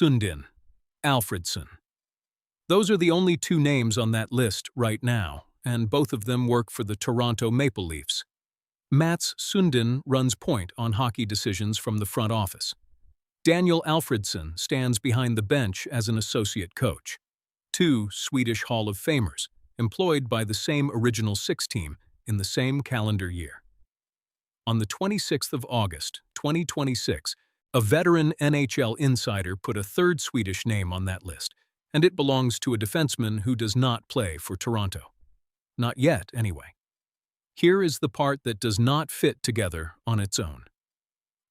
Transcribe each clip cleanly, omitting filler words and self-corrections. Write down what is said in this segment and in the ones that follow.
Sundin, Alfredsson. Those are the only two names on that list right now, and both of them work for the Toronto Maple Leafs. Mats Sundin runs point on hockey decisions from the front office. Daniel Alfredsson stands behind the bench as an associate coach. Two Swedish Hall of Famers, employed by the same Original Six team in the same calendar year. On the 26th of August, 2026, a veteran NHL insider put a third Swedish name on that list, and it belongs to a defenseman who does not play for Toronto. Not yet, anyway. Here is the part that does not fit together on its own.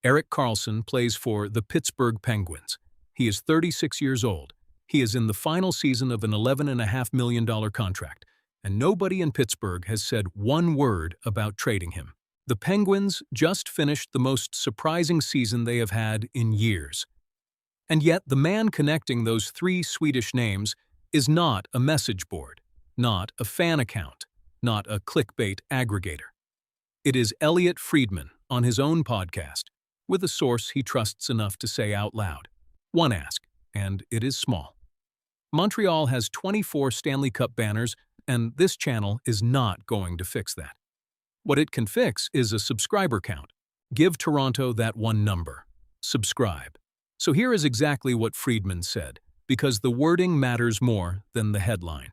Erik Karlsson plays for the Pittsburgh Penguins. He is 36 years old. He is in the final season of an $11.5 million contract, and nobody in Pittsburgh has said one word about trading him. The Penguins just finished the most surprising season they have had in years. And yet the man connecting those three Swedish names is not a message board, not a fan account, not a clickbait aggregator. It is Elliotte Friedman on his own podcast, with a source he trusts enough to say out loud. One ask, and it is small. Montreal has 24 Stanley Cup banners, and this channel is not going to fix that. What it can fix is a subscriber count. Give Toronto that one number. Subscribe. So here is exactly what Friedman said, because the wording matters more than the headline.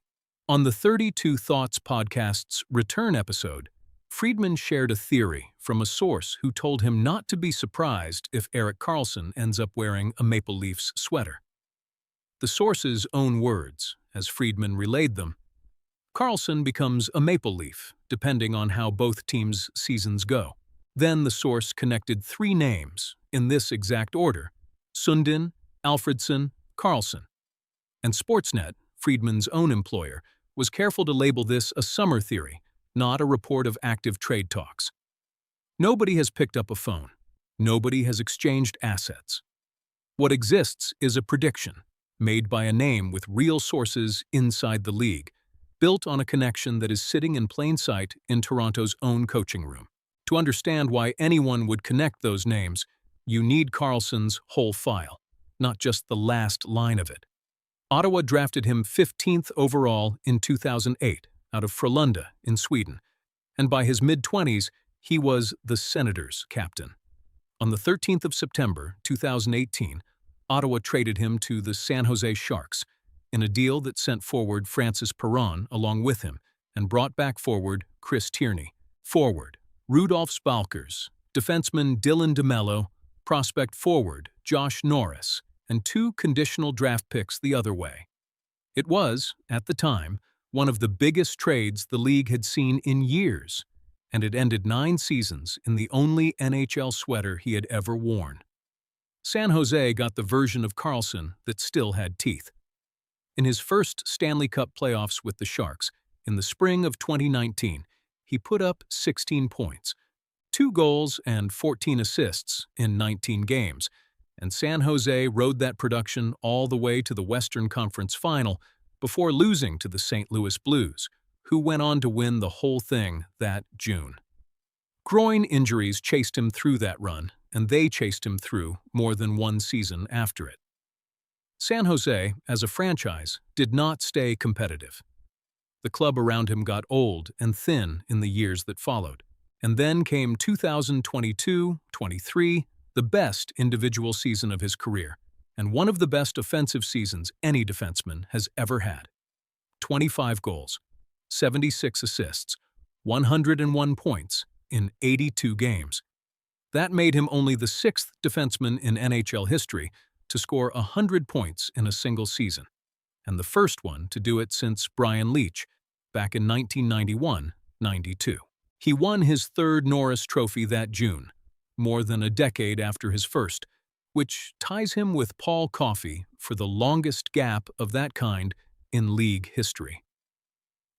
On the 32 Thoughts podcast's return episode, Friedman shared a theory from a source who told him not to be surprised if Erik Karlsson ends up wearing a Maple Leafs sweater. The source's own words, as Friedman relayed them, Karlsson becomes a Maple Leaf, depending on how both teams' seasons go. Then the source connected three names, in this exact order: Sundin, Alfredsson, Karlsson. And Sportsnet, Friedman's own employer, was careful to label this a summer theory, not a report of active trade talks. Nobody has picked up a phone. Nobody has exchanged assets. What exists is a prediction, made by a name with real sources inside the league, built on a connection that is sitting in plain sight in Toronto's own coaching room. To understand why anyone would connect those names, you need Karlsson's whole file, not just the last line of it. Ottawa drafted him 15th overall in 2008 out of Frölunda in Sweden, and by his mid-20s, he was the Senators' captain. On the 13th of September 2018, Ottawa traded him to the San Jose Sharks in a deal that sent forward Francis Perron along with him and brought back forward Chris Tierney, forward Rudolf Spalkers, defenseman Dylan DeMello, prospect forward Josh Norris, and two conditional draft picks the other way. It was, at the time, one of the biggest trades the league had seen in years, and it ended 9 seasons in the only NHL sweater he had ever worn. San Jose got the version of Karlsson that still had teeth. In his first Stanley Cup playoffs with the Sharks, in the spring of 2019, he put up 16 points, 2 goals and 14 assists in 19 games, and San Jose rode that production all the way to the Western Conference Final before losing to the St. Louis Blues, who went on to win the whole thing that June. Groin injuries chased him through that run, and they chased him through more than one season after it. San Jose, as a franchise, did not stay competitive. The club around him got old and thin in the years that followed, and then came 2022-23, the best individual season of his career, and one of the best offensive seasons any defenseman has ever had. 25 goals, 76 assists, 101 points in 82 games. That made him only the 6th defenseman in NHL history to score 100 points in a single season, and the first one to do it since Brian Leetch back in 1991-92. He won his 3rd Norris Trophy that June, more than a decade after his first, which ties him with Paul Coffey for the longest gap of that kind in league history.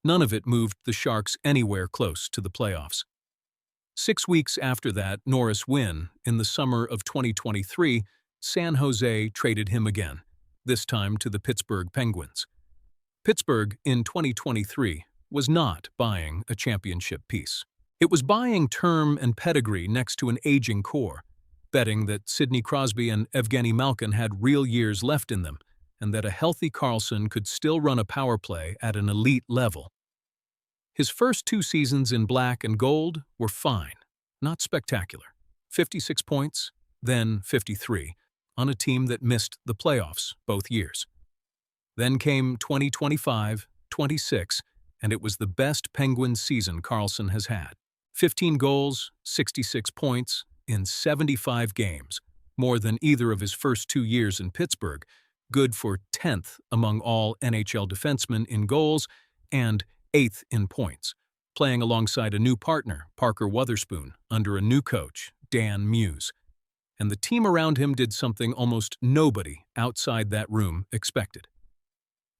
None of it moved the Sharks anywhere close to the playoffs. 6 weeks after that Norris win, in the summer of 2023, San Jose traded him again, this time to the Pittsburgh Penguins. Pittsburgh, in 2023, was not buying a championship piece. It was buying term and pedigree next to an aging core, betting that Sidney Crosby and Evgeny Malkin had real years left in them, and that a healthy Karlsson could still run a power play at an elite level. His first 2 seasons in black and gold were fine, not spectacular. 56 points, then 53, on a team that missed the playoffs both years. Then came 2025-26, and it was the best Penguins season Karlsson has had. 15 goals, 66 points, in 75 games, more than either of his first 2 years in Pittsburgh, good for 10th among all NHL defensemen in goals and 8th in points, playing alongside a new partner, Parker Wotherspoon, under a new coach, Dan Muse. And the team around him did something almost nobody outside that room expected.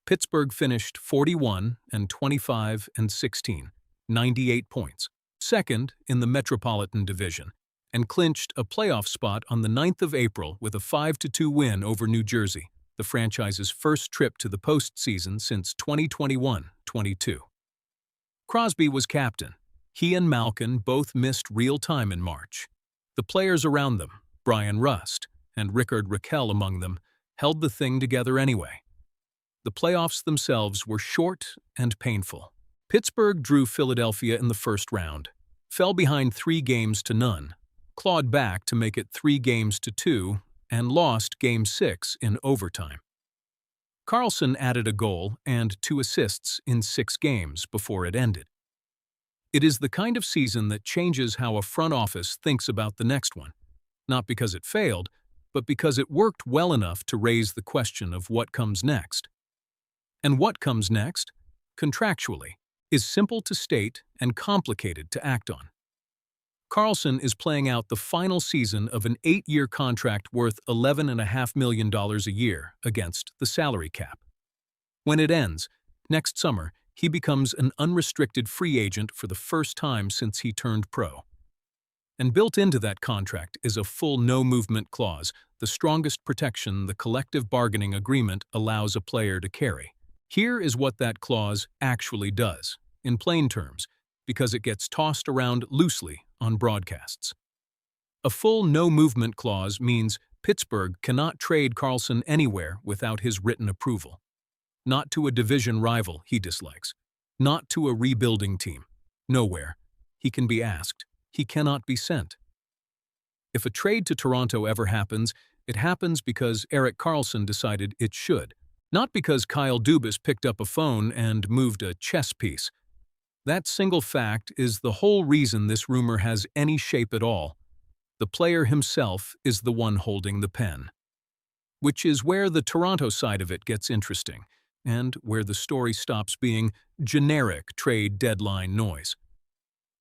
Pittsburgh finished 41-25-16, 98 points, second in the Metropolitan Division, and clinched a playoff spot on the 9th of April with a 5-2 win over New Jersey, the franchise's first trip to the postseason since 2021-22. Crosby was captain. He and Malkin both missed real time in March. The players around them, Brian Rust and Rickard Rakell among them, held the thing together anyway. The playoffs themselves were short and painful. Pittsburgh drew Philadelphia in the first round, fell behind 3-0, clawed back to make it 3-2, and lost Game 6 in overtime. Karlsson added a goal and 2 assists in 6 games before it ended. It is the kind of season that changes how a front office thinks about the next one, not because it failed, but because it worked well enough to raise the question of what comes next. And what comes next, contractually, is simple to state and complicated to act on. Karlsson is playing out the final season of an 8-year contract worth $11.5 million a year against the salary cap. When it ends, next summer, he becomes an unrestricted free agent for the first time since he turned pro. And built into that contract is a full no-movement clause, the strongest protection the collective bargaining agreement allows a player to carry. Here is what that clause actually does, in plain terms, because it gets tossed around loosely on broadcasts. A full no-movement clause means Pittsburgh cannot trade Karlsson anywhere without his written approval. Not to a division rival he dislikes. Not to a rebuilding team. Nowhere. He can be asked. He cannot be sent. If a trade to Toronto ever happens, it happens because Erik Karlsson decided it should, not because Kyle Dubas picked up a phone and moved a chess piece. That single fact is the whole reason this rumor has any shape at all. The player himself is the one holding the pen. Which is where the Toronto side of it gets interesting, and where the story stops being generic trade deadline noise.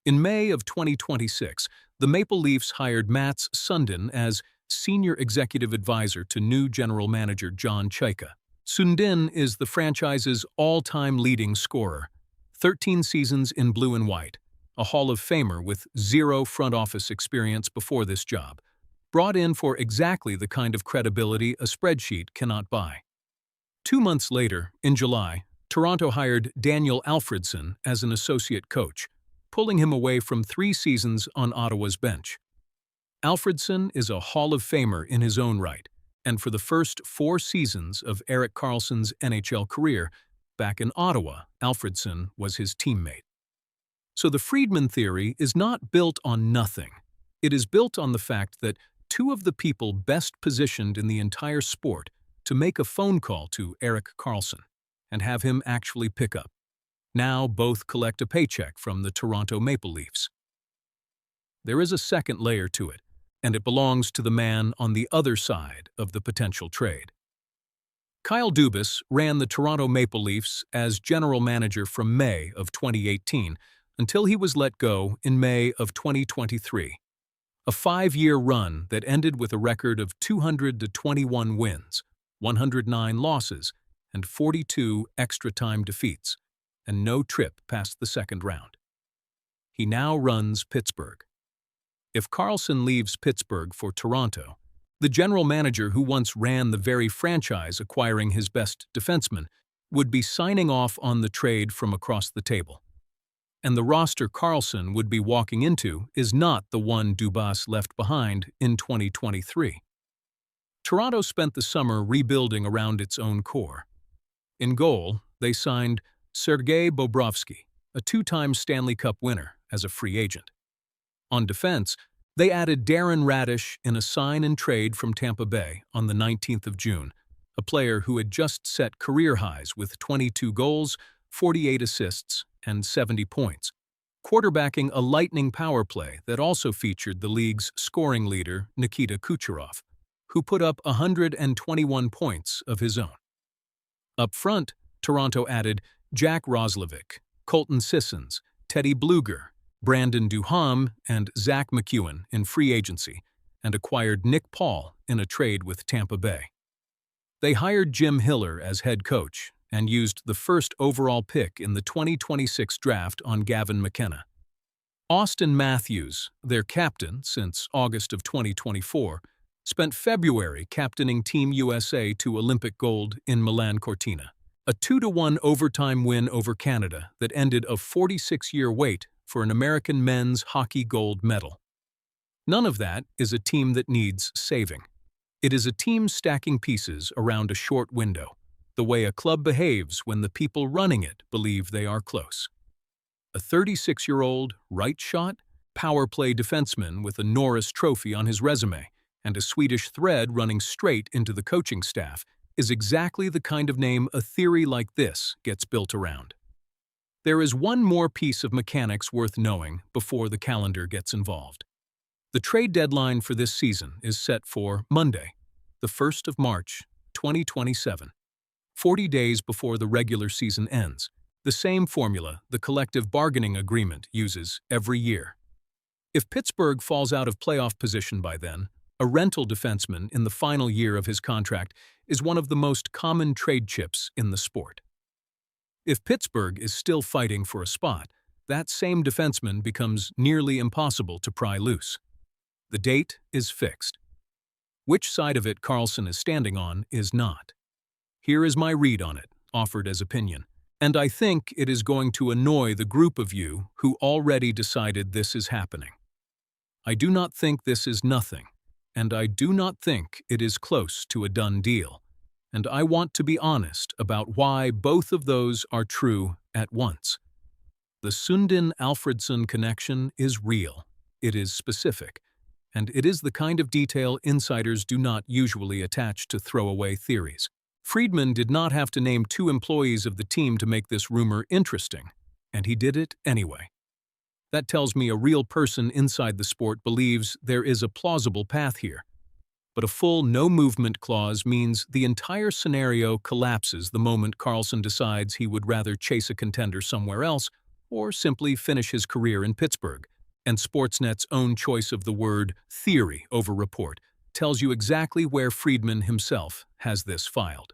In May of 2026, the Maple Leafs hired Mats Sundin as senior executive advisor to new general manager John Chayka. Sundin is the franchise's all-time leading scorer. 13 seasons in blue and white, a Hall of Famer with 0 front office experience before this job, brought in for exactly the kind of credibility a spreadsheet cannot buy. 2 months later, in July, Toronto hired Daniel Alfredsson as an associate coach, pulling him away from 3 seasons on Ottawa's bench. Alfredsson is a Hall of Famer in his own right, and for the first 4 seasons of Erik Karlsson's NHL career, back in Ottawa, Alfredsson was his teammate. So the Friedman theory is not built on nothing. It is built on the fact that 2 of the people best positioned in the entire sport to make a phone call to Erik Karlsson and have him actually pick up, now both collect a paycheck from the Toronto Maple Leafs. There is a second layer to it, and it belongs to the man on the other side of the potential trade. Kyle Dubas ran the Toronto Maple Leafs as general manager from May of 2018 until he was let go in May of 2023. A 5-year run that ended with a record of 221 wins, 109 losses, and 42 extra-time defeats, and no trip past the second round. He now runs Pittsburgh. If Karlsson leaves Pittsburgh for Toronto, the general manager who once ran the very franchise acquiring his best defenseman would be signing off on the trade from across the table. and the roster Karlsson would be walking into is not the one Dubas left behind in 2023. Toronto spent the summer rebuilding around its own core. In goal, they signed Sergei Bobrovsky, a two-time Stanley Cup winner, as a free agent. On defense, they added Darren Radish in a sign-and-trade from Tampa Bay on the 19th of June, a player who had just set career highs with 22 goals, 48 assists, and 70 points, quarterbacking a lightning power play that also featured the league's scoring leader, Nikita Kucherov, who put up 121 points of his own. Up front, Toronto added Jack Roslovic, Colton Sissons, Teddy Bluger, Brandon Duham, and Zach McEwen in free agency, and acquired Nick Paul in a trade with Tampa Bay. They hired Jim Hiller as head coach and used the first overall pick in the 2026 draft on Gavin McKenna. Austin Matthews, their captain since August of 2024, spent February captaining Team USA to Olympic gold in Milan Cortina, a 2-1 overtime win over Canada that ended a 46-year wait for an American men's hockey gold medal. None of that is a team that needs saving. It is a team stacking pieces around a short window, the way a club behaves when the people running it believe they are close. A 36-year-old, right-shot, power play defenseman with a Norris Trophy on his resume and a Swedish thread running straight into the coaching staff is exactly the kind of name a theory like this gets built around. There is one more piece of mechanics worth knowing before the calendar gets involved. The trade deadline for this season is set for Monday, the 1st of March, 2027, 40 days before the regular season ends, the same formula the collective bargaining agreement uses every year. If Pittsburgh falls out of playoff position by then, a rental defenseman in the final year of his contract is one of the most common trade chips in the sport. If Pittsburgh is still fighting for a spot, that same defenseman becomes nearly impossible to pry loose. The date is fixed. Which side of it Karlsson is standing on is not. Here is my read on it, offered as opinion, and I think it is going to annoy the group of you who already decided this is happening. I do not think this is nothing, and I do not think it is close to a done deal, and I want to be honest about why both of those are true at once. The Sundin-Alfredsson connection is real, it is specific, and it is the kind of detail insiders do not usually attach to throwaway theories. Friedman did not have to name 2 employees of the team to make this rumor interesting, and he did it anyway. That tells me a real person inside the sport believes there is a plausible path here. But a full no-movement clause means the entire scenario collapses the moment Karlsson decides he would rather chase a contender somewhere else or simply finish his career in Pittsburgh. And Sportsnet's own choice of the word theory over report tells you exactly where Friedman himself has this filed.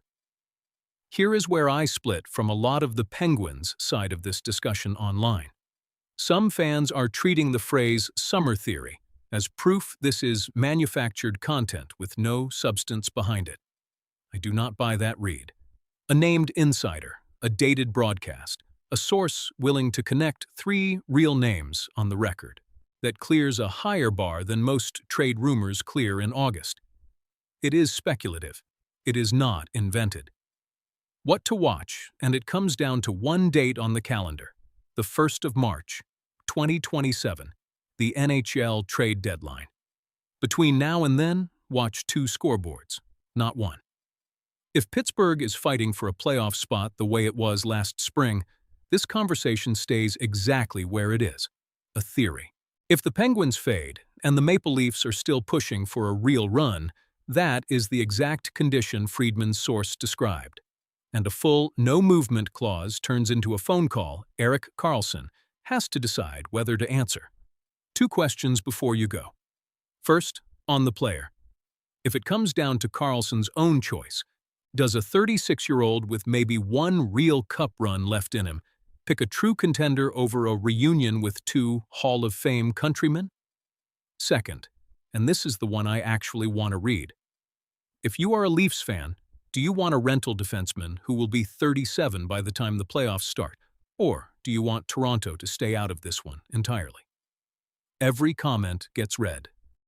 Here is where I split from a lot of the Penguins' side of this discussion online. Some fans are treating the phrase summer theory as proof this is manufactured content with no substance behind it. I do not buy that read. A named insider, a dated broadcast, a source willing to connect 3 real names on the record, that clears a higher bar than most trade rumors clear in August. It is speculative. It is not invented. What to watch, and it comes down to one date on the calendar, the 1st of March, 2027, the NHL trade deadline. Between now and then, watch 2 scoreboards, not 1. If Pittsburgh is fighting for a playoff spot the way it was last spring, this conversation stays exactly where it is, a theory. If the Penguins fade and the Maple Leafs are still pushing for a real run, that is the exact condition Friedman's source described. And a full no-movement clause turns into a phone call Erik Karlsson has to decide whether to answer. 2 questions before you go. First, on the player. If it comes down to Karlsson's own choice, does a 36-year-old with maybe 1 real cup run left in him pick a true contender over a reunion with 2 Hall of Fame countrymen? Second, and this is the one I actually want to read. If you are a Leafs fan, do you want a rental defenseman who will be 37 by the time the playoffs start, Or do you want Toronto to stay out of this one entirely? Every comment gets read,